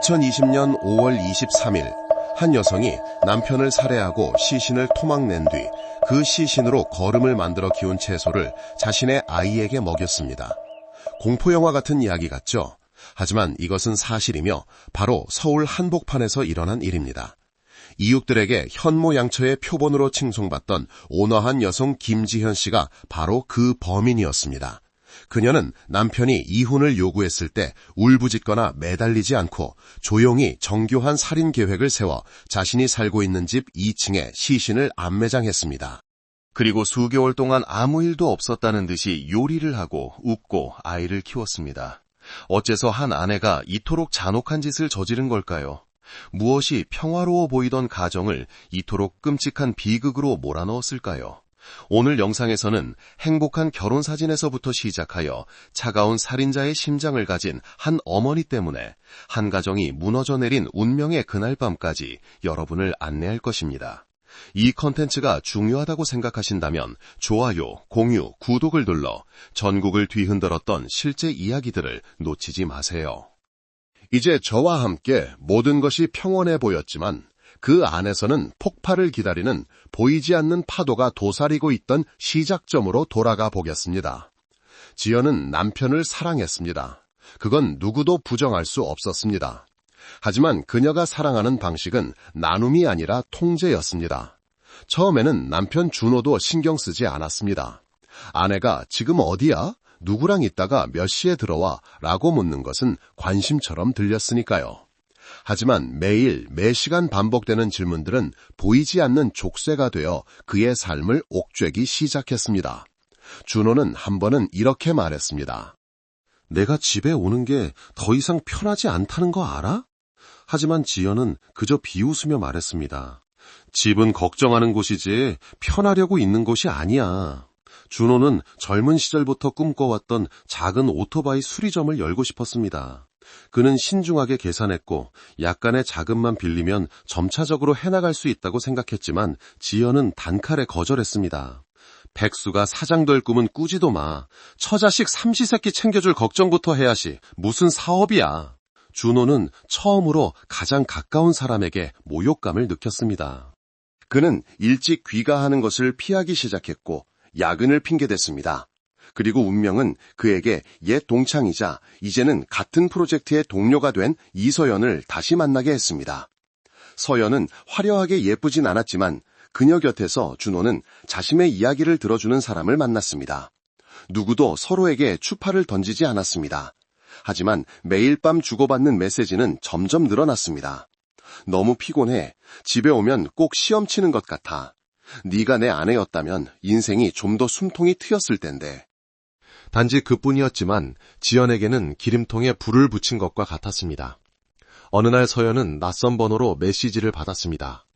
2020년 5월 23일 한 여성이 남편을 살해하고 시신을 토막낸 뒤 그 시신으로 거름을 만들어 키운 채소를 자신의 아이에게 먹였습니다. 공포영화 같은 이야기 같죠? 하지만 이것은 사실이며 바로 서울 한복판에서 일어난 일입니다. 이웃들에게 현모양처의 표본으로 칭송받던 온화한 여성 김지현 씨가 바로 그 범인이었습니다. 그녀는 남편이 이혼을 요구했을 때 울부짖거나 매달리지 않고 조용히 정교한 살인 계획을 세워 자신이 살고 있는 집 2층에 시신을 안매장했습니다. 그리고 수개월 동안 아무 일도 없었다는 듯이 요리를 하고 웃고 아이를 키웠습니다. 어째서 한 아내가 이토록 잔혹한 짓을 저지른 걸까요? 무엇이 평화로워 보이던 가정을 이토록 끔찍한 비극으로 몰아넣었을까요? 오늘 영상에서는 행복한 결혼 사진에서부터 시작하여 차가운 살인자의 심장을 가진 한 어머니 때문에 한 가정이 무너져 내린 운명의 그날 밤까지 여러분을 안내할 것입니다. 이 컨텐츠가 중요하다고 생각하신다면 좋아요, 공유, 구독을 눌러 전국을 뒤흔들었던 실제 이야기들을 놓치지 마세요. 이제 저와 함께 모든 것이 평온해 보였지만 그 안에서는 폭발을 기다리는 보이지 않는 파도가 도사리고 있던 시작점으로 돌아가 보겠습니다. 지연은 남편을 사랑했습니다. 그건 누구도 부정할 수 없었습니다. 하지만 그녀가 사랑하는 방식은 나눔이 아니라 통제였습니다. 처음에는 남편 준호도 신경 쓰지 않았습니다. 아내가 지금 어디야? 누구랑 있다가 몇 시에 들어와? 라고 묻는 것은 관심처럼 들렸으니까요. 하지만 매일 매시간 반복되는 질문들은 보이지 않는 족쇄가 되어 그의 삶을 옥죄기 시작했습니다. 준호는 한 번은 이렇게 말했습니다. 내가 집에 오는 게 더 이상 편하지 않다는 거 알아? 하지만 지연은 그저 비웃으며 말했습니다. 집은 걱정하는 곳이지 편하려고 있는 곳이 아니야. 준호는 젊은 시절부터 꿈꿔왔던 작은 오토바이 수리점을 열고 싶었습니다. 그는 신중하게 계산했고 약간의 자금만 빌리면 점차적으로 해나갈 수 있다고 생각했지만 지연은 단칼에 거절했습니다. 백수가 사장 될 꿈은 꾸지도 마. 처자식 삼시세끼 챙겨줄 걱정부터 해야지. 무슨 사업이야. 준호는 처음으로 가장 가까운 사람에게 모욕감을 느꼈습니다. 그는 일찍 귀가하는 것을 피하기 시작했고 야근을 핑계댔습니다. 그리고 운명은 그에게 옛 동창이자 이제는 같은 프로젝트의 동료가 된 이서연을 다시 만나게 했습니다. 서연은 화려하게 예쁘진 않았지만 그녀 곁에서 준호는 자신의 이야기를 들어주는 사람을 만났습니다. 누구도 서로에게 추파를 던지지 않았습니다. 하지만 매일 밤 주고받는 메시지는 점점 늘어났습니다. 너무 피곤해. 집에 오면 꼭 시험 치는 것 같아. 네가 내 아내였다면 인생이 좀 더 숨통이 트였을 텐데. 단지 그뿐이었지만 지연에게는 기름통에 불을 붙인 것과 같았습니다. 어느 날 서연은 낯선 번호로 메시지를 받았습니다.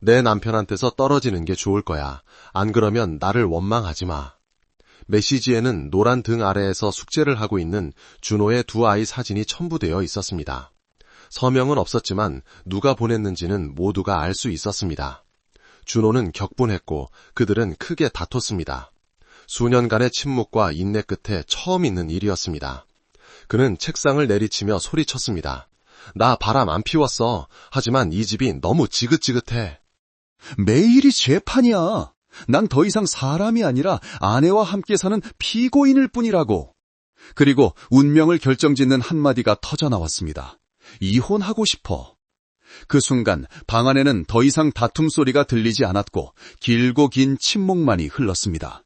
내 남편한테서 떨어지는 게 좋을 거야. 안 그러면 나를 원망하지 마. 메시지에는 노란 등 아래에서 숙제를 하고 있는 준호의 두 아이 사진이 첨부되어 있었습니다. 서명은 없었지만 누가 보냈는지는 모두가 알 수 있었습니다. 준호는 격분했고 그들은 크게 다퉜습니다. 수년간의 침묵과 인내 끝에 처음 있는 일이었습니다. 그는 책상을 내리치며 소리쳤습니다. 나 바람 안 피웠어. 하지만 이 집이 너무 지긋지긋해. 매일이 재판이야. 난 더 이상 사람이 아니라 아내와 함께 사는 피고인일 뿐이라고. 그리고 운명을 결정짓는 한마디가 터져나왔습니다. 이혼하고 싶어. 그 순간 방 안에는 더 이상 다툼 소리가 들리지 않았고 길고 긴 침묵만이 흘렀습니다.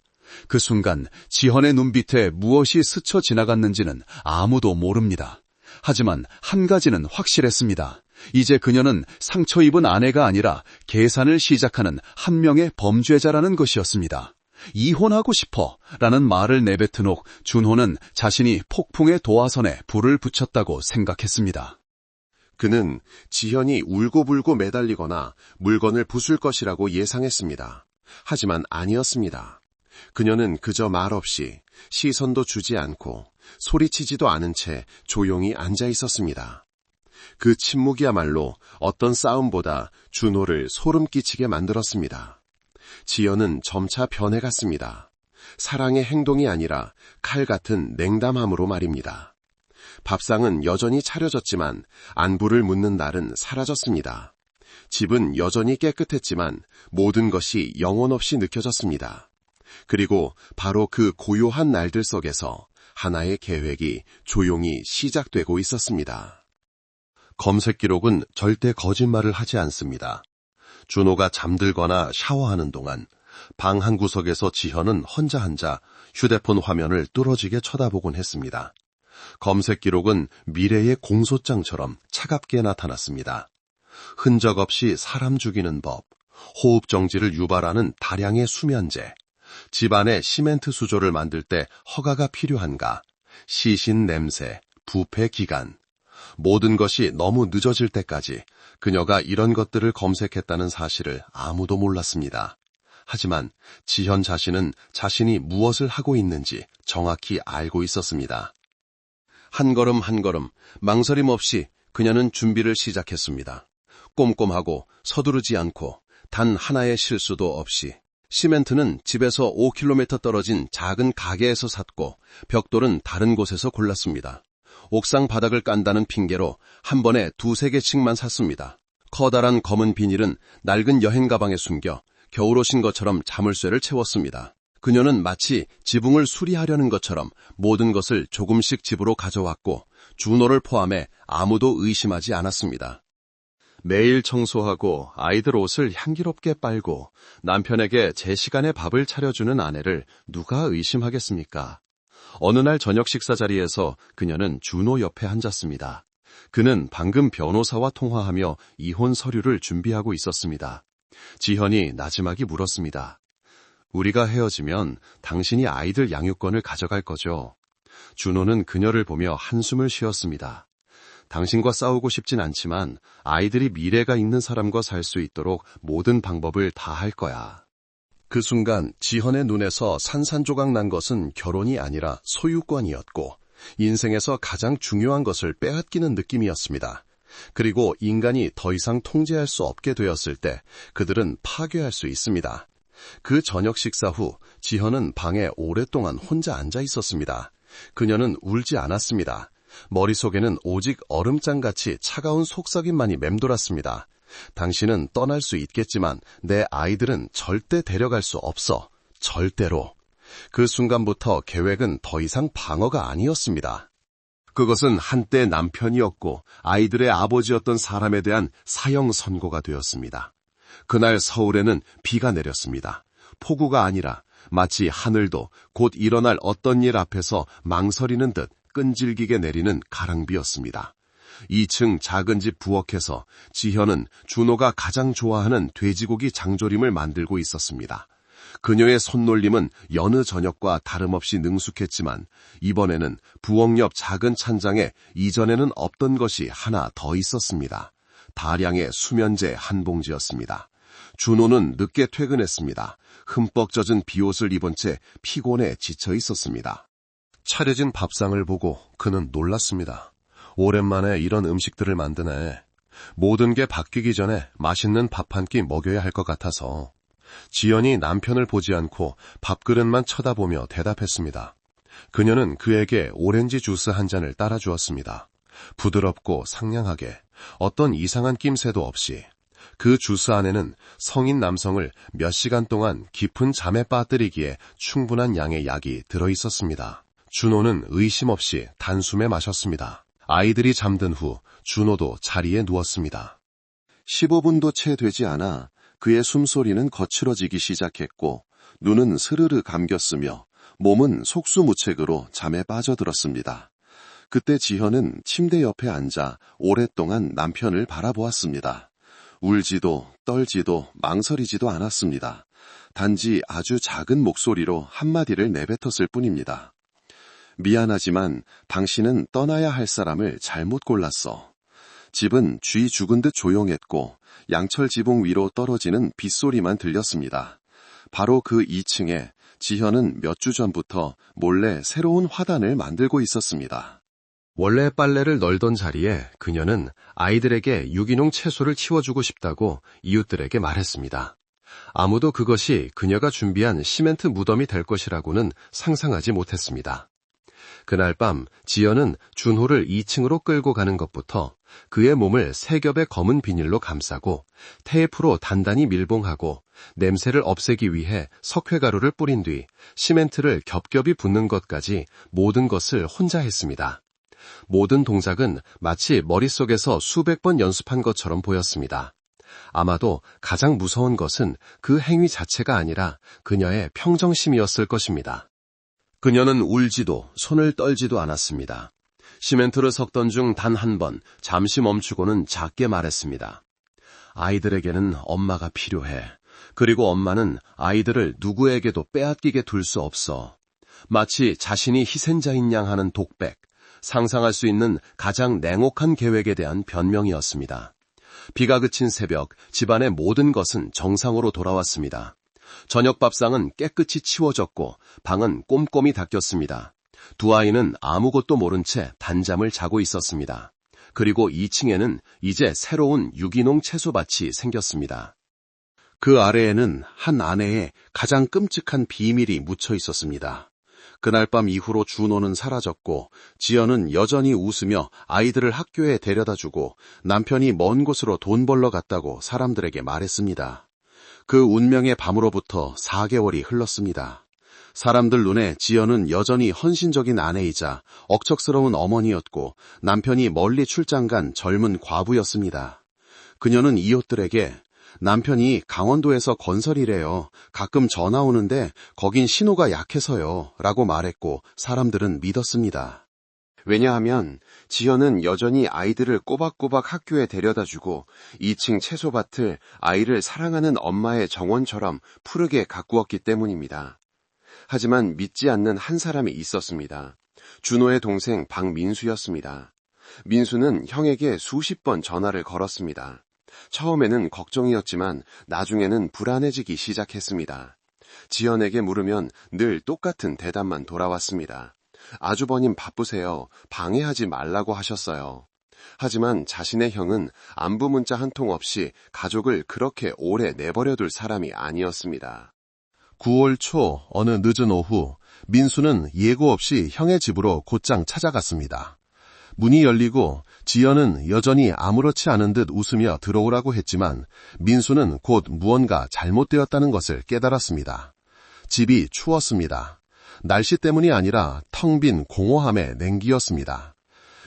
그 순간 지현의 눈빛에 무엇이 스쳐 지나갔는지는 아무도 모릅니다. 하지만 한 가지는 확실했습니다. 이제 그녀는 상처 입은 아내가 아니라 계산을 시작하는 한 명의 범죄자라는 것이었습니다. 이혼하고 싶어 라는 말을 내뱉은 후 준호는 자신이 폭풍의 도화선에 불을 붙였다고 생각했습니다. 그는 지현이 울고불고 매달리거나 물건을 부술 것이라고 예상했습니다. 하지만 아니었습니다. 그녀는 그저 말없이 시선도 주지 않고 소리치지도 않은 채 조용히 앉아 있었습니다. 그 침묵이야말로 어떤 싸움보다 준호를 소름 끼치게 만들었습니다. 지연은 점차 변해갔습니다. 사랑의 행동이 아니라 칼 같은 냉담함으로 말입니다. 밥상은 여전히 차려졌지만 안부를 묻는 날은 사라졌습니다. 집은 여전히 깨끗했지만 모든 것이 영혼 없이 느껴졌습니다. 그리고 바로 그 고요한 날들 속에서 하나의 계획이 조용히 시작되고 있었습니다. 검색 기록은 절대 거짓말을 하지 않습니다. 준호가 잠들거나 샤워하는 동안 방 한 구석에서 지현은 혼자 앉아 휴대폰 화면을 뚫어지게 쳐다보곤 했습니다. 검색 기록은 미래의 공소장처럼 차갑게 나타났습니다. 흔적 없이 사람 죽이는 법, 호흡 정지를 유발하는 다량의 수면제, 집안에 시멘트 수조를 만들 때 허가가 필요한가, 시신 냄새, 부패 기간, 모든 것이 너무 늦어질 때까지 그녀가 이런 것들을 검색했다는 사실을 아무도 몰랐습니다. 하지만 지현 자신은 자신이 무엇을 하고 있는지 정확히 알고 있었습니다. 한 걸음 한 걸음 망설임 없이 그녀는 준비를 시작했습니다. 꼼꼼하고 서두르지 않고 단 하나의 실수도 없이 시멘트는 집에서 5km 떨어진 작은 가게에서 샀고 벽돌은 다른 곳에서 골랐습니다. 옥상 바닥을 깐다는 핑계로 한 번에 2-3개씩만 샀습니다. 커다란 검은 비닐은 낡은 여행 가방에 숨겨 겨울옷인 것처럼 자물쇠를 채웠습니다. 그녀는 마치 지붕을 수리하려는 것처럼 모든 것을 조금씩 집으로 가져왔고 준호를 포함해 아무도 의심하지 않았습니다. 매일 청소하고 아이들 옷을 향기롭게 빨고 남편에게 제 시간에 밥을 차려주는 아내를 누가 의심하겠습니까? 어느 날 저녁 식사 자리에서 그녀는 준호 옆에 앉았습니다. 그는 방금 변호사와 통화하며 이혼 서류를 준비하고 있었습니다. 지현이 나지막이 물었습니다. 우리가 헤어지면 당신이 아이들 양육권을 가져갈 거죠? 준호는 그녀를 보며 한숨을 쉬었습니다. 당신과 싸우고 싶진 않지만 아이들이 미래가 있는 사람과 살 수 있도록 모든 방법을 다 할 거야. 그 순간 지현의 눈에서 산산조각 난 것은 결혼이 아니라 소유권이었고 인생에서 가장 중요한 것을 빼앗기는 느낌이었습니다. 그리고 인간이 더 이상 통제할 수 없게 되었을 때 그들은 파괴할 수 있습니다. 그 저녁 식사 후 지현은 방에 오랫동안 혼자 앉아 있었습니다. 그녀는 울지 않았습니다. 머릿속에는 오직 얼음장같이 차가운 속삭임만이 맴돌았습니다. 당신은 떠날 수 있겠지만 내 아이들은 절대 데려갈 수 없어. 절대로. 그 순간부터 계획은 더 이상 방어가 아니었습니다. 그것은 한때 남편이었고 아이들의 아버지였던 사람에 대한 사형 선고가 되었습니다. 그날 서울에는 비가 내렸습니다. 폭우가 아니라 마치 하늘도 곧 일어날 어떤 일 앞에서 망설이는 듯 끈질기게 내리는 가랑비였습니다. 2층 작은 집 부엌에서 지현은 준호가 가장 좋아하는 돼지고기 장조림을 만들고 있었습니다. 그녀의 손놀림은 여느 저녁과 다름없이 능숙했지만 이번에는 부엌 옆 작은 찬장에 이전에는 없던 것이 하나 더 있었습니다. 다량의 수면제 한 봉지였습니다. 준호는 늦게 퇴근했습니다. 흠뻑 젖은 비옷을 입은 채 피곤해 지쳐 있었습니다. 차려진 밥상을 보고 그는 놀랐습니다. 오랜만에 이런 음식들을 만드네. 모든 게 바뀌기 전에 맛있는 밥 한 끼 먹여야 할 것 같아서. 지연이 남편을 보지 않고 밥그릇만 쳐다보며 대답했습니다. 그녀는 그에게 오렌지 주스 한 잔을 따라주었습니다. 부드럽고 상냥하게 어떤 이상한 낌새도 없이. 그 주스 안에는 성인 남성을 몇 시간 동안 깊은 잠에 빠뜨리기에 충분한 양의 약이 들어있었습니다. 준호는 의심 없이 단숨에 마셨습니다. 아이들이 잠든 후 준호도 자리에 누웠습니다. 15분도 채 되지 않아 그의 숨소리는 거칠어지기 시작했고 눈은 스르르 감겼으며 몸은 속수무책으로 잠에 빠져들었습니다. 그때 지현은 침대 옆에 앉아 오랫동안 남편을 바라보았습니다. 울지도 떨지도 망설이지도 않았습니다. 단지 아주 작은 목소리로 한마디를 내뱉었을 뿐입니다. 미안하지만 당신은 떠나야 할 사람을 잘못 골랐어. 집은 쥐 죽은 듯 조용했고 양철 지붕 위로 떨어지는 빗소리만 들렸습니다. 바로 그 2층에 지현은 몇 주 전부터 몰래 새로운 화단을 만들고 있었습니다. 원래 빨래를 널던 자리에 그녀는 아이들에게 유기농 채소를 치워주고 싶다고 이웃들에게 말했습니다. 아무도 그것이 그녀가 준비한 시멘트 무덤이 될 것이라고는 상상하지 못했습니다. 그날 밤 지연은 준호를 2층으로 끌고 가는 것부터 그의 몸을 3겹의 검은 비닐로 감싸고 테이프로 단단히 밀봉하고 냄새를 없애기 위해 석회가루를 뿌린 뒤 시멘트를 겹겹이 붓는 것까지 모든 것을 혼자 했습니다. 모든 동작은 마치 머릿속에서 수백 번 연습한 것처럼 보였습니다. 아마도 가장 무서운 것은 그 행위 자체가 아니라 그녀의 평정심이었을 것입니다. 그녀는 울지도 손을 떨지도 않았습니다. 시멘트를 섞던 중 단 한 번 잠시 멈추고는 작게 말했습니다. 아이들에게는 엄마가 필요해. 그리고 엄마는 아이들을 누구에게도 빼앗기게 둘 수 없어. 마치 자신이 희생자인 양 하는 독백, 상상할 수 있는 가장 냉혹한 계획에 대한 변명이었습니다. 비가 그친 새벽, 집안의 모든 것은 정상으로 돌아왔습니다. 저녁 밥상은 깨끗이 치워졌고 방은 꼼꼼히 닦였습니다. 두 아이는 아무것도 모른 채 단잠을 자고 있었습니다. 그리고 2층에는 이제 새로운 유기농 채소밭이 생겼습니다. 그 아래에는 한 아내의 가장 끔찍한 비밀이 묻혀 있었습니다. 그날 밤 이후로 준호는 사라졌고 지연은 여전히 웃으며 아이들을 학교에 데려다주고 남편이 먼 곳으로 돈 벌러 갔다고 사람들에게 말했습니다. 그 운명의 밤으로부터 4개월이 흘렀습니다. 사람들 눈에 지연은 여전히 헌신적인 아내이자 억척스러운 어머니였고 남편이 멀리 출장 간 젊은 과부였습니다. 그녀는 이웃들에게 남편이 강원도에서 건설이래요. 가끔 전화 오는데 거긴 신호가 약해서요. 라고 말했고 사람들은 믿었습니다. 왜냐하면 지연은 여전히 아이들을 꼬박꼬박 학교에 데려다주고 2층 채소밭을 아이를 사랑하는 엄마의 정원처럼 푸르게 가꾸었기 때문입니다. 하지만 믿지 않는 한 사람이 있었습니다. 준호의 동생 박민수였습니다. 민수는 형에게 수십 번 전화를 걸었습니다. 처음에는 걱정이었지만 나중에는 불안해지기 시작했습니다. 지연에게 물으면 늘 똑같은 대답만 돌아왔습니다. 아주버님 바쁘세요. 방해하지 말라고 하셨어요. 하지만 자신의 형은 안부 문자 한 통 없이 가족을 그렇게 오래 내버려둘 사람이 아니었습니다. 9월 초 어느 늦은 오후 민수는 예고 없이 형의 집으로 곧장 찾아갔습니다. 문이 열리고 지연은 여전히 아무렇지 않은 듯 웃으며 들어오라고 했지만 민수는 곧 무언가 잘못되었다는 것을 깨달았습니다. 집이 추웠습니다. 날씨 때문이 아니라 텅 빈 공허함의 냉기였습니다.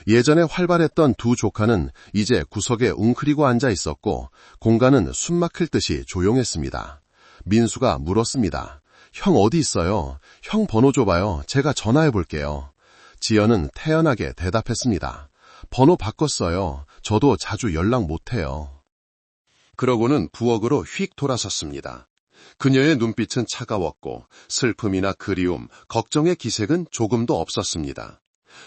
예전에 활발했던 두 조카는 이제 구석에 웅크리고 앉아 있었고 공간은 숨막힐 듯이 조용했습니다. 민수가 물었습니다. 형 어디 있어요? 형 번호 줘봐요. 제가 전화해 볼게요. 지연은 태연하게 대답했습니다. 번호 바꿨어요. 저도 자주 연락 못해요. 그러고는 부엌으로 휙 돌아섰습니다. 그녀의 눈빛은 차가웠고 슬픔이나 그리움, 걱정의 기색은 조금도 없었습니다.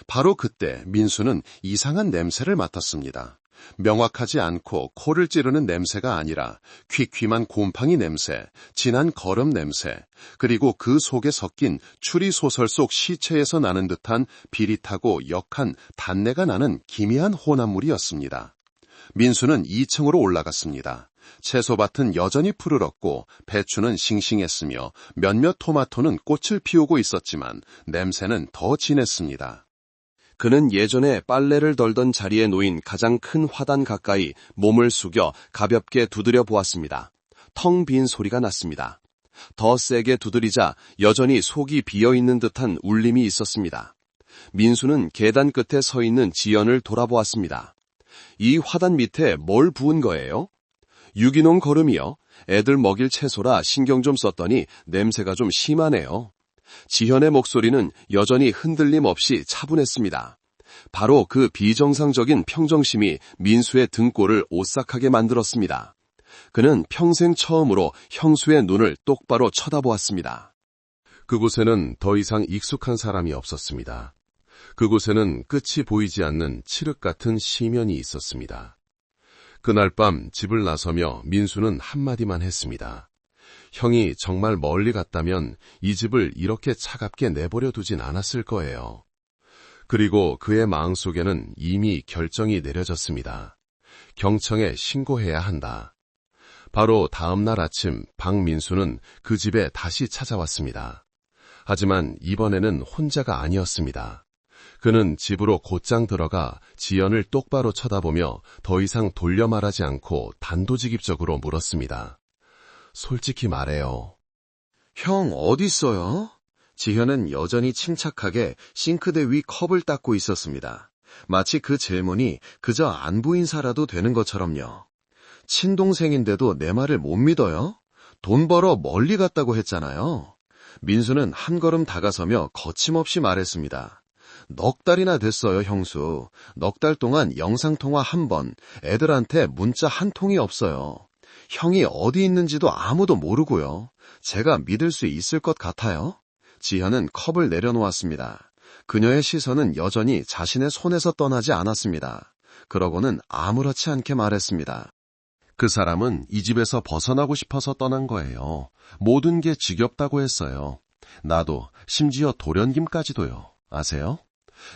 바로 그때 민수는 이상한 냄새를 맡았습니다. 명확하지 않고 코를 찌르는 냄새가 아니라 퀴퀴한 곰팡이 냄새, 진한 거름 냄새, 그리고 그 속에 섞인 추리소설 속 시체에서 나는 듯한 비릿하고 역한 단내가 나는 기미한 혼합물이었습니다. 민수는 2층으로 올라갔습니다. 채소밭은 여전히 푸르렀고 배추는 싱싱했으며 몇몇 토마토는 꽃을 피우고 있었지만 냄새는 더 진했습니다. 그는 예전에 빨래를 덜던 자리에 놓인 가장 큰 화단 가까이 몸을 숙여 가볍게 두드려 보았습니다. 텅 빈 소리가 났습니다. 더 세게 두드리자 여전히 속이 비어있는 듯한 울림이 있었습니다. 민수는 계단 끝에 서 있는 지연을 돌아보았습니다. 이 화단 밑에 뭘 부은 거예요? 유기농 거름이요. 애들 먹일 채소라 신경 좀 썼더니 냄새가 좀 심하네요. 지현의 목소리는 여전히 흔들림 없이 차분했습니다. 바로 그 비정상적인 평정심이 민수의 등골을 오싹하게 만들었습니다. 그는 평생 처음으로 형수의 눈을 똑바로 쳐다보았습니다. 그곳에는 더 이상 익숙한 사람이 없었습니다. 그곳에는 끝이 보이지 않는 칠흑 같은 시면이 있었습니다. 그날 밤 집을 나서며 민수는 한마디만 했습니다. 형이 정말 멀리 갔다면 이 집을 이렇게 차갑게 내버려 두진 않았을 거예요. 그리고 그의 마음속에는 이미 결정이 내려졌습니다. 경청에 신고해야 한다. 바로 다음 날 아침 박민수는 그 집에 다시 찾아왔습니다. 하지만 이번에는 혼자가 아니었습니다. 그는 집으로 곧장 들어가 지연을 똑바로 쳐다보며 더 이상 돌려 말하지 않고 단도직입적으로 물었습니다. 솔직히 말해요. 형 어디 있어요? 지현은 여전히 침착하게 싱크대 위 컵을 닦고 있었습니다. 마치 그 질문이 그저 안부 인사라도 되는 것처럼요. 친동생인데도 내 말을 못 믿어요? 돈 벌어 멀리 갔다고 했잖아요. 민수는 한 걸음 다가서며 거침없이 말했습니다. 넉 달이나 됐어요, 형수. 넉 달 동안 영상통화 한 번, 애들한테 문자 한 통이 없어요. 형이 어디 있는지도 아무도 모르고요. 제가 믿을 수 있을 것 같아요? 지현은 컵을 내려놓았습니다. 그녀의 시선은 여전히 자신의 손에서 떠나지 않았습니다. 그러고는 아무렇지 않게 말했습니다. 그 사람은 이 집에서 벗어나고 싶어서 떠난 거예요. 모든 게 지겹다고 했어요. 나도, 심지어 도련김까지도요. 아세요?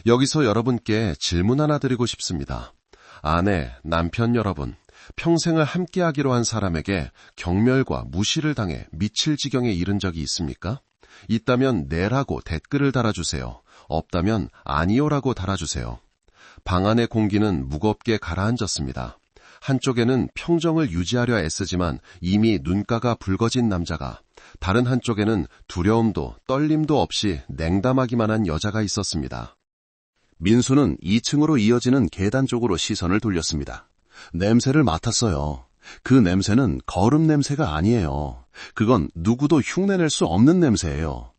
여기서 여러분께 질문 하나 드리고 싶습니다. 아내, 남편 여러분, 평생을 함께하기로 한 사람에게 경멸과 무시를 당해 미칠 지경에 이른 적이 있습니까? 있다면 네라고 댓글을 달아주세요. 없다면 아니요라고 달아주세요. 방 안의 공기는 무겁게 가라앉았습니다. 한쪽에는 평정을 유지하려 애쓰지만 이미 눈가가 붉어진 남자가, 다른 한쪽에는 두려움도 떨림도 없이 냉담하기만 한 여자가 있었습니다. 민수는 2층으로 이어지는 계단 쪽으로 시선을 돌렸습니다. 냄새를 맡았어요. 그 냄새는 거름 냄새가 아니에요. 그건 누구도 흉내낼 수 없는 냄새예요.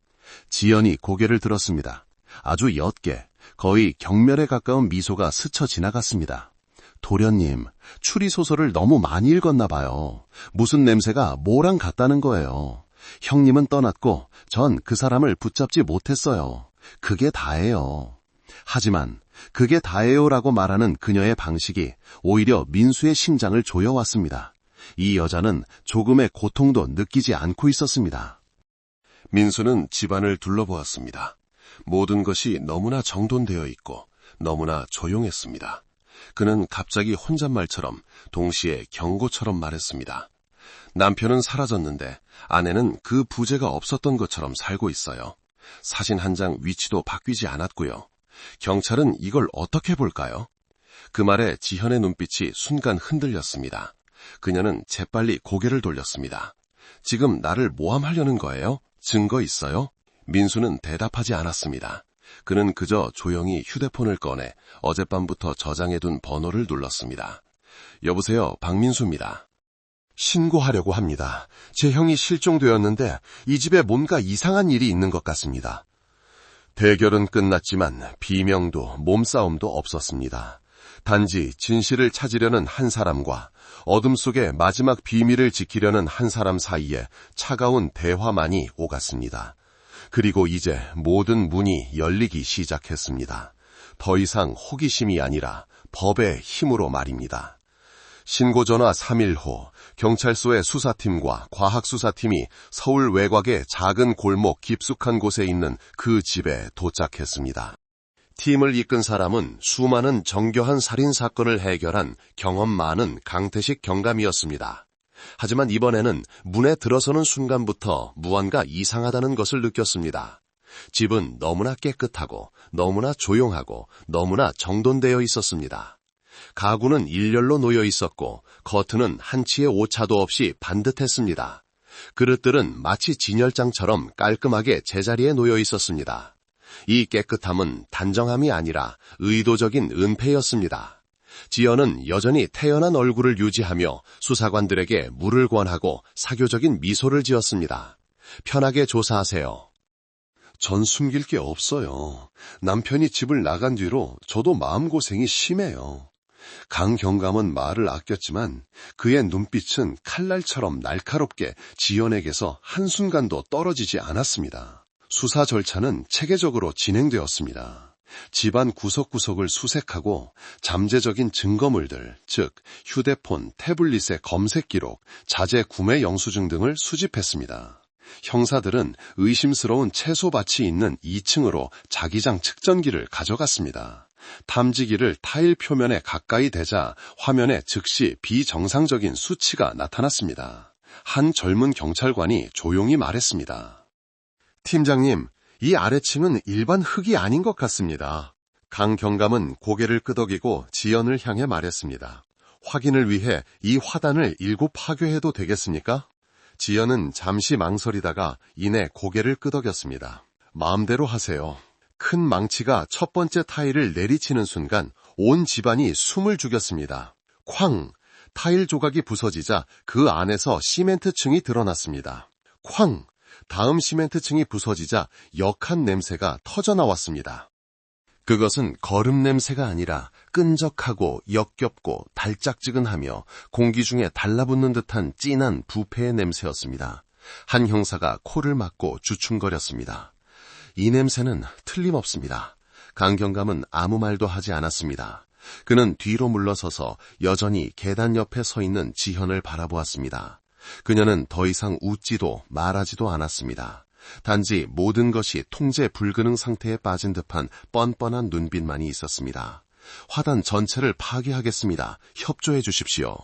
지연이 고개를 들었습니다. 아주 옅게, 거의 경멸에 가까운 미소가 스쳐 지나갔습니다. 도련님, 추리소설을 너무 많이 읽었나 봐요. 무슨 냄새가 뭐랑 같다는 거예요. 형님은 떠났고 전 그 사람을 붙잡지 못했어요. 그게 다예요. 하지만 그게 다예요라고 말하는 그녀의 방식이 오히려 민수의 심장을 조여왔습니다. 이 여자는 조금의 고통도 느끼지 않고 있었습니다. 민수는 집안을 둘러보았습니다. 모든 것이 너무나 정돈되어 있고 너무나 조용했습니다. 그는 갑자기 혼잣말처럼 동시에 경고처럼 말했습니다. 남편은 사라졌는데 아내는 그 부재가 없었던 것처럼 살고 있어요. 사진 한 장 위치도 바뀌지 않았고요. 경찰은 이걸 어떻게 볼까요? 그 말에 지현의 눈빛이 순간 흔들렸습니다. 그녀는 재빨리 고개를 돌렸습니다. 지금 나를 모함하려는 거예요? 증거 있어요? 민수는 대답하지 않았습니다. 그는 그저 조용히 휴대폰을 꺼내 어젯밤부터 저장해둔 번호를 눌렀습니다. 여보세요, 박민수입니다. 신고하려고 합니다. 제 형이 실종되었는데 이 집에 뭔가 이상한 일이 있는 것 같습니다. 대결은 끝났지만 비명도 몸싸움도 없었습니다. 단지 진실을 찾으려는 한 사람과 어둠 속에 마지막 비밀을 지키려는 한 사람 사이에 차가운 대화만이 오갔습니다. 그리고 이제 모든 문이 열리기 시작했습니다. 더 이상 호기심이 아니라 법의 힘으로 말입니다. 신고전화 3일 후 경찰서의 수사팀과 과학수사팀이 서울 외곽의 작은 골목 깊숙한 곳에 있는 그 집에 도착했습니다. 팀을 이끈 사람은 수많은 정교한 살인사건을 해결한 경험 많은 강태식 경감이었습니다. 하지만 이번에는 문에 들어서는 순간부터 무언가 이상하다는 것을 느꼈습니다. 집은 너무나 깨끗하고 너무나 조용하고 너무나 정돈되어 있었습니다. 가구는 일렬로 놓여 있었고 커튼은 한치의 오차도 없이 반듯했습니다. 그릇들은 마치 진열장처럼 깔끔하게 제자리에 놓여 있었습니다. 이 깨끗함은 단정함이 아니라 의도적인 은폐였습니다. 지연은 여전히 태연한 얼굴을 유지하며 수사관들에게 물을 권하고 사교적인 미소를 지었습니다. 편하게 조사하세요. 전 숨길 게 없어요. 남편이 집을 나간 뒤로 저도 마음고생이 심해요. 강 경감은 말을 아꼈지만 그의 눈빛은 칼날처럼 날카롭게 지연에게서 한순간도 떨어지지 않았습니다. 수사 절차는 체계적으로 진행되었습니다. 집안 구석구석을 수색하고 잠재적인 증거물들, 즉 휴대폰, 태블릿의 검색 기록, 자재 구매 영수증 등을 수집했습니다. 형사들은 의심스러운 채소밭이 있는 2층으로 자기장 측정기를 가져갔습니다. 탐지기를 타일 표면에 가까이 대자 화면에 즉시 비정상적인 수치가 나타났습니다. 한 젊은 경찰관이 조용히 말했습니다. 팀장님, 이 아래층은 일반 흙이 아닌 것 같습니다. 강경감은 고개를 끄덕이고 지연을 향해 말했습니다. 확인을 위해 이 화단을 일구 파괴해도 되겠습니까? 지연은 잠시 망설이다가 이내 고개를 끄덕였습니다. 마음대로 하세요. 큰 망치가 첫 번째 타일을 내리치는 순간 온 집안이 숨을 죽였습니다. 쾅! 타일 조각이 부서지자 그 안에서 시멘트층이 드러났습니다. 쾅! 다음 시멘트층이 부서지자 역한 냄새가 터져나왔습니다. 그것은 거름 냄새가 아니라 끈적하고 역겹고 달짝지근하며 공기 중에 달라붙는 듯한 진한 부패의 냄새였습니다. 한 형사가 코를 막고 주춤거렸습니다. 이 냄새는 틀림없습니다. 강경감은 아무 말도 하지 않았습니다. 그는 뒤로 물러서서 여전히 계단 옆에 서 있는 지현을 바라보았습니다. 그녀는 더 이상 웃지도 말하지도 않았습니다. 단지 모든 것이 통제 불가능 상태에 빠진 듯한 뻔뻔한 눈빛만이 있었습니다. 화단 전체를 파괴하겠습니다. 협조해 주십시오.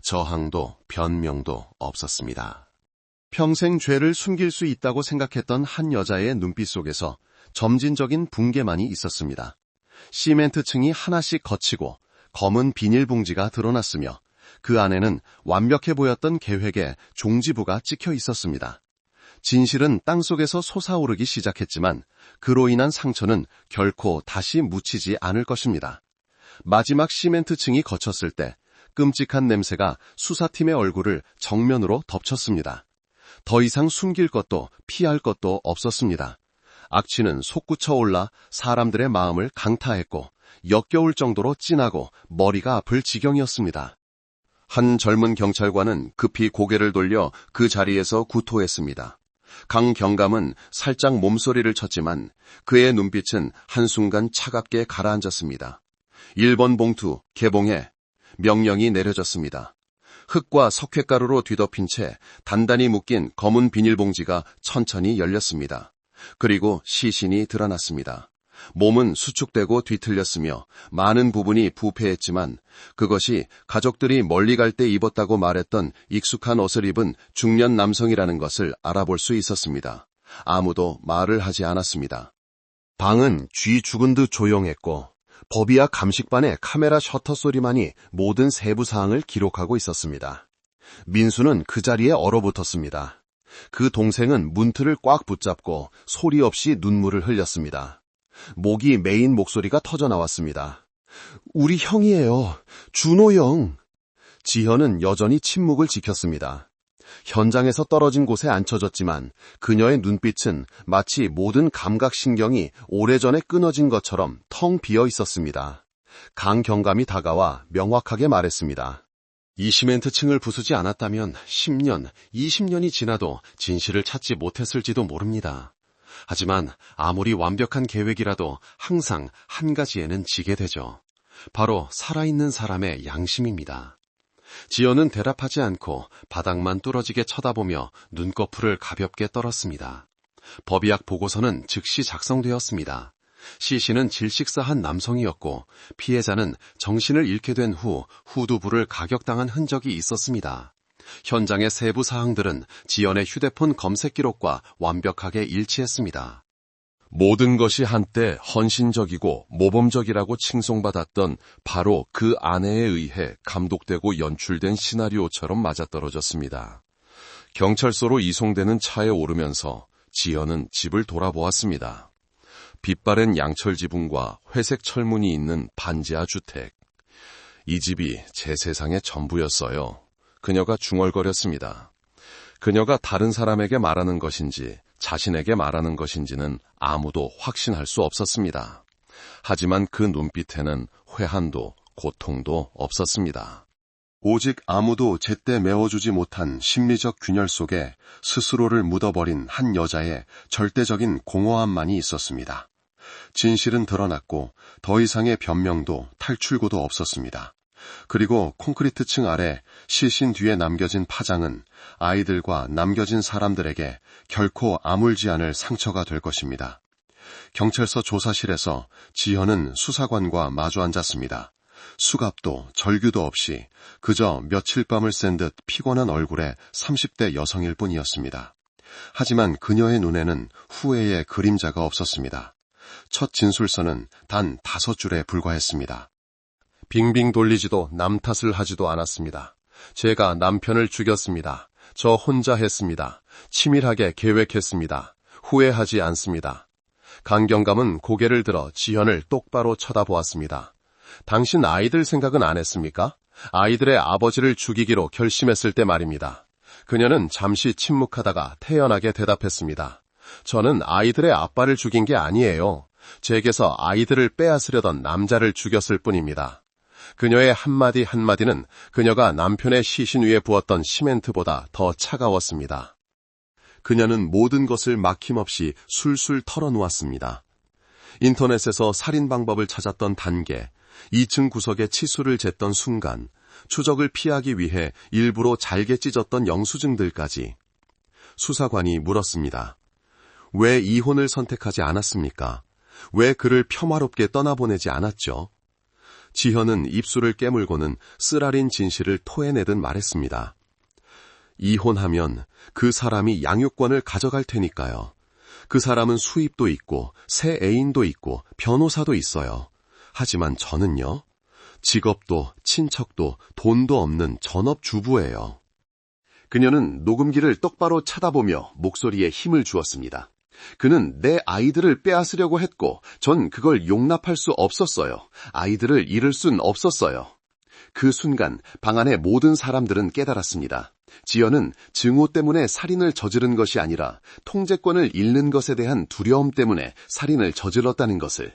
저항도 변명도 없었습니다. 평생 죄를 숨길 수 있다고 생각했던 한 여자의 눈빛 속에서 점진적인 붕괴만이 있었습니다. 시멘트층이 하나씩 걷히고 검은 비닐봉지가 드러났으며 그 안에는 완벽해 보였던 계획의 종지부가 찍혀 있었습니다. 진실은 땅속에서 솟아오르기 시작했지만 그로 인한 상처는 결코 다시 묻히지 않을 것입니다. 마지막 시멘트층이 걷혔을 때 끔찍한 냄새가 수사팀의 얼굴을 정면으로 덮쳤습니다. 더 이상 숨길 것도 피할 것도 없었습니다. 악취는 솟구쳐 올라 사람들의 마음을 강타했고 역겨울 정도로 진하고 머리가 아플 지경이었습니다. 한 젊은 경찰관은 급히 고개를 돌려 그 자리에서 구토했습니다. 강경감은 살짝 몸소리를 쳤지만 그의 눈빛은 한순간 차갑게 가라앉았습니다. 1번 봉투 개봉해 명령이 내려졌습니다. 흙과 석회가루로 뒤덮인 채 단단히 묶인 검은 비닐봉지가 천천히 열렸습니다. 그리고 시신이 드러났습니다. 몸은 수축되고 뒤틀렸으며 많은 부분이 부패했지만 그것이 가족들이 멀리 갈 때 입었다고 말했던 익숙한 옷을 입은 중년 남성이라는 것을 알아볼 수 있었습니다. 아무도 말을 하지 않았습니다. 방은 쥐 죽은 듯 조용했고 법이야 감식반의 카메라 셔터 소리만이 모든 세부 사항을 기록하고 있었습니다. 민수는 그 자리에 얼어붙었습니다. 그 동생은 문틀을 꽉 붙잡고 소리 없이 눈물을 흘렸습니다. 목이 메인 목소리가 터져나왔습니다. 우리 형이에요. 준호 형. 지현은 여전히 침묵을 지켰습니다. 현장에서 떨어진 곳에 앉혀졌지만 그녀의 눈빛은 마치 모든 감각신경이 오래전에 끊어진 것처럼 텅 비어 있었습니다. 강경감이 다가와 명확하게 말했습니다. 이 시멘트층을 부수지 않았다면 10년, 20년이 지나도 진실을 찾지 못했을지도 모릅니다. 하지만 아무리 완벽한 계획이라도 항상 한 가지에는 지게 되죠. 바로 살아있는 사람의 양심입니다. 지연은 대답하지 않고 바닥만 뚫어지게 쳐다보며 눈꺼풀을 가볍게 떨었습니다. 법의학 보고서는 즉시 작성되었습니다. 시신은 질식사한 남성이었고 피해자는 정신을 잃게 된 후 후두부를 가격당한 흔적이 있었습니다. 현장의 세부 사항들은 지연의 휴대폰 검색 기록과 완벽하게 일치했습니다. 모든 것이 한때 헌신적이고 모범적이라고 칭송받았던 바로 그 아내에 의해 감독되고 연출된 시나리오처럼 맞아떨어졌습니다. 경찰서로 이송되는 차에 오르면서 지연은 집을 돌아보았습니다. 빛바랜 양철 지붕과 회색 철문이 있는 반지하 주택. 이 집이 제 세상의 전부였어요. 그녀가 중얼거렸습니다. 그녀가 다른 사람에게 말하는 것인지 자신에게 말하는 것인지는 아무도 확신할 수 없었습니다. 하지만 그 눈빛에는 회한도 고통도 없었습니다. 오직 아무도 제때 메워주지 못한 심리적 균열 속에 스스로를 묻어버린 한 여자의 절대적인 공허함만이 있었습니다. 진실은 드러났고 더 이상의 변명도 탈출구도 없었습니다. 그리고 콘크리트층 아래 시신 뒤에 남겨진 파장은 아이들과 남겨진 사람들에게 결코 아물지 않을 상처가 될 것입니다. 경찰서 조사실에서 지현은 수사관과 마주 앉았습니다. 수갑도 절규도 없이 그저 며칠 밤을 샌 듯 피곤한 얼굴의 30대 여성일 뿐이었습니다. 하지만 그녀의 눈에는 후회의 그림자가 없었습니다. 첫 진술서는 단 5줄에 불과했습니다. 빙빙 돌리지도 남 탓을 하지도 않았습니다. 제가 남편을 죽였습니다. 저 혼자 했습니다. 치밀하게 계획했습니다. 후회하지 않습니다. 강경감은 고개를 들어 지현을 똑바로 쳐다보았습니다. 당신 아이들 생각은 안 했습니까? 아이들의 아버지를 죽이기로 결심했을 때 말입니다. 그녀는 잠시 침묵하다가 태연하게 대답했습니다. 저는 아이들의 아빠를 죽인 게 아니에요. 제게서 아이들을 빼앗으려던 남자를 죽였을 뿐입니다. 그녀의 한마디 한마디는 그녀가 남편의 시신 위에 부었던 시멘트보다 더 차가웠습니다. 그녀는 모든 것을 막힘없이 술술 털어놓았습니다. 인터넷에서 살인 방법을 찾았던 단계, 2층 구석에 치수를 쟀던 순간, 추적을 피하기 위해 일부러 잘게 찢었던 영수증들까지. 수사관이 물었습니다. 왜 이혼을 선택하지 않았습니까? 왜 그를 평화롭게 떠나보내지 않았죠? 지현은 입술을 깨물고는 쓰라린 진실을 토해내듯 말했습니다. 이혼하면 그 사람이 양육권을 가져갈 테니까요. 그 사람은 수입도 있고 새 애인도 있고 변호사도 있어요. 하지만 저는요. 직업도 친척도 돈도 없는 전업주부예요. 그녀는 녹음기를 똑바로 쳐다보며 목소리에 힘을 주었습니다. 그는 내 아이들을 빼앗으려고 했고 전 그걸 용납할 수 없었어요. 아이들을 잃을 순 없었어요. 그 순간 방 안의 모든 사람들은 깨달았습니다. 지연은 증오 때문에 살인을 저지른 것이 아니라 통제권을 잃는 것에 대한 두려움 때문에 살인을 저질렀다는 것을.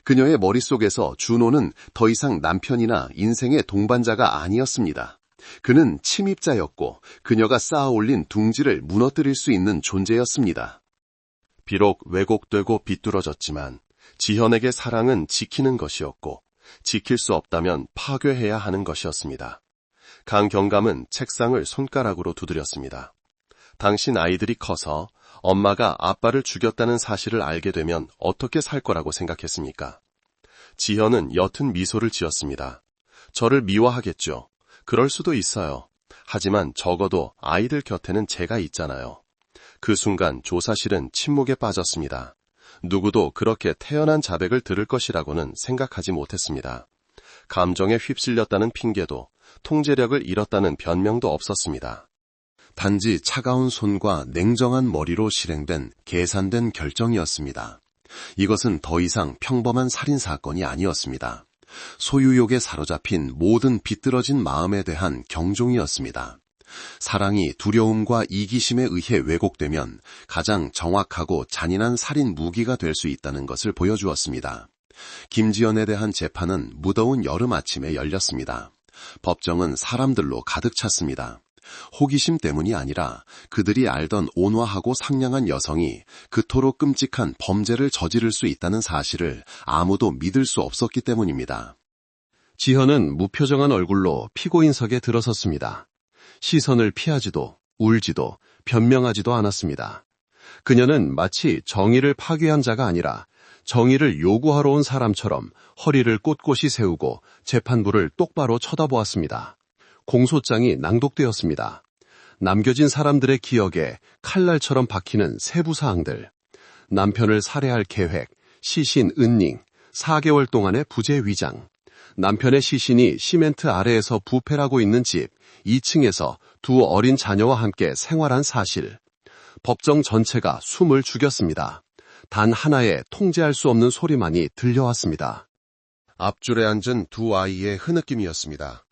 그녀의 머릿속에서 준호는 더 이상 남편이나 인생의 동반자가 아니었습니다. 그는 침입자였고 그녀가 쌓아올린 둥지를 무너뜨릴 수 있는 존재였습니다. 비록 왜곡되고 비뚤어졌지만 지현에게 사랑은 지키는 것이었고 지킬 수 없다면 파괴해야 하는 것이었습니다. 강경감은 책상을 손가락으로 두드렸습니다. 당신 아이들이 커서 엄마가 아빠를 죽였다는 사실을 알게 되면 어떻게 살 거라고 생각했습니까? 지현은 옅은 미소를 지었습니다. 저를 미워하겠죠. 그럴 수도 있어요. 하지만 적어도 아이들 곁에는 제가 있잖아요. 그 순간 조사실은 침묵에 빠졌습니다. 누구도 그렇게 태연한 자백을 들을 것이라고는 생각하지 못했습니다. 감정에 휩쓸렸다는 핑계도 통제력을 잃었다는 변명도 없었습니다. 단지 차가운 손과 냉정한 머리로 실행된 계산된 결정이었습니다. 이것은 더 이상 평범한 살인사건이 아니었습니다. 소유욕에 사로잡힌 모든 비뚤어진 마음에 대한 경종이었습니다. 사랑이 두려움과 이기심에 의해 왜곡되면 가장 정확하고 잔인한 살인 무기가 될 수 있다는 것을 보여주었습니다. 김지연에 대한 재판은 무더운 여름 아침에 열렸습니다. 법정은 사람들로 가득 찼습니다. 호기심 때문이 아니라 그들이 알던 온화하고 상냥한 여성이 그토록 끔찍한 범죄를 저지를 수 있다는 사실을 아무도 믿을 수 없었기 때문입니다. 지현은 무표정한 얼굴로 피고인석에 들어섰습니다. 시선을 피하지도 울지도 변명하지도 않았습니다. 그녀는 마치 정의를 파괴한 자가 아니라 정의를 요구하러 온 사람처럼 허리를 꼿꼿이 세우고 재판부를 똑바로 쳐다보았습니다. 공소장이 낭독되었습니다. 남겨진 사람들의 기억에 칼날처럼 박히는 세부 사항들. 남편을 살해할 계획, 시신 은닝, 4개월 동안의 부재 위장. 남편의 시신이 시멘트 아래에서 부패라고 있는 집 2층에서 두 어린 자녀와 함께 생활한 사실. 법정 전체가 숨을 죽였습니다. 단 하나의 통제할 수 없는 소리만이 들려왔습니다. 앞줄에 앉은 두 아이의 흐느낌이었습니다.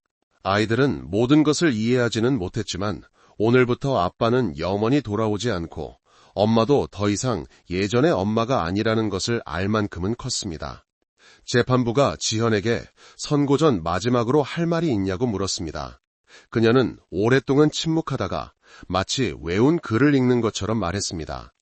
아이들은 모든 것을 이해하지는 못했지만 오늘부터 아빠는 영원히 돌아오지 않고 엄마도 더 이상 예전의 엄마가 아니라는 것을 알 만큼은 컸습니다. 재판부가 지현에게 선고 전 마지막으로 할 말이 있냐고 물었습니다. 그녀는 오랫동안 침묵하다가 마치 외운 글을 읽는 것처럼 말했습니다.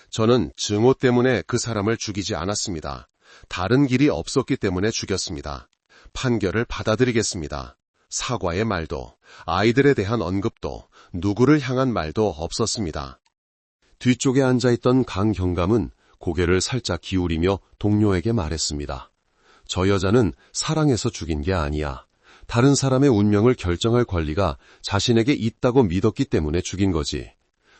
저는 증오 때문에 그 사람을 죽이지 않았습니다. 다른 길이 없었기 때문에 죽였습니다. 판결을 받아들이겠습니다. 사과의 말도, 아이들에 대한 언급도, 누구를 향한 말도 없었습니다. 뒤쪽에 앉아있던 강경감은 고개를 살짝 기울이며 동료에게 말했습니다. 저 여자는 사랑해서 죽인 게 아니야. 다른 사람의 운명을 결정할 권리가 자신에게 있다고 믿었기 때문에 죽인 거지.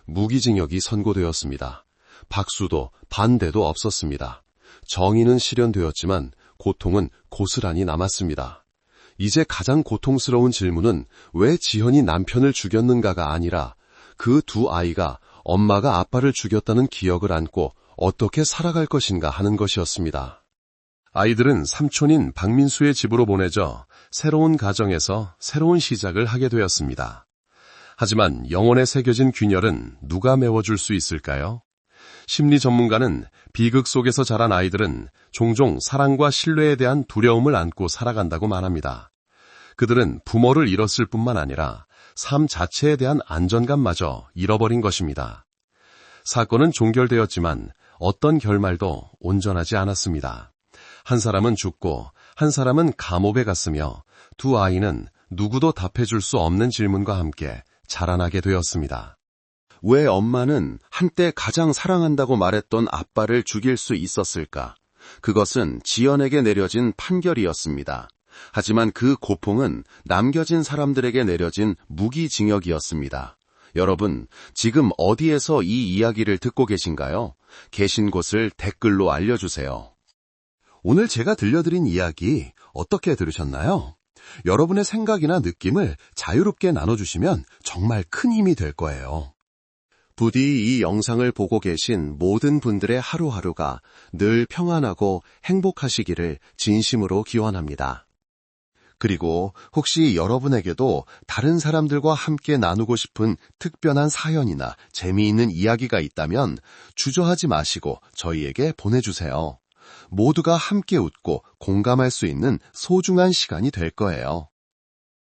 무기징역이 선고되었습니다. 박수도 반대도 없었습니다. 정의는 실현되었지만 고통은 고스란히 남았습니다. 이제 가장 고통스러운 질문은 왜 지현이 남편을 죽였는가가 아니라 그 두 아이가 엄마가 아빠를 죽였다는 기억을 안고 어떻게 살아갈 것인가 하는 것이었습니다. 아이들은 삼촌인 박민수의 집으로 보내져 새로운 가정에서 새로운 시작을 하게 되었습니다. 하지만 영혼에 새겨진 균열은 누가 메워줄 수 있을까요? 심리 전문가는 비극 속에서 자란 아이들은 종종 사랑과 신뢰에 대한 두려움을 안고 살아간다고 말합니다. 그들은 부모를 잃었을 뿐만 아니라 삶 자체에 대한 안정감마저 잃어버린 것입니다. 사건은 종결되었지만 어떤 결말도 온전하지 않았습니다. 한 사람은 죽고 한 사람은 감옥에 갔으며 두 아이는 누구도 답해줄 수 없는 질문과 함께 자라나게 되었습니다. 왜 엄마는 한때 가장 사랑한다고 말했던 아빠를 죽일 수 있었을까? 그것은 지연에게 내려진 판결이었습니다. 하지만 그 고통은 남겨진 사람들에게 내려진 무기징역이었습니다. 여러분, 지금 어디에서 이 이야기를 듣고 계신가요? 계신 곳을 댓글로 알려주세요. 오늘 제가 들려드린 이야기 어떻게 들으셨나요? 여러분의 생각이나 느낌을 자유롭게 나눠주시면 정말 큰 힘이 될 거예요. 부디 이 영상을 보고 계신 모든 분들의 하루하루가 늘 평안하고 행복하시기를 진심으로 기원합니다. 그리고 혹시 여러분에게도 다른 사람들과 함께 나누고 싶은 특별한 사연이나 재미있는 이야기가 있다면 주저하지 마시고 저희에게 보내주세요. 모두가 함께 웃고 공감할 수 있는 소중한 시간이 될 거예요.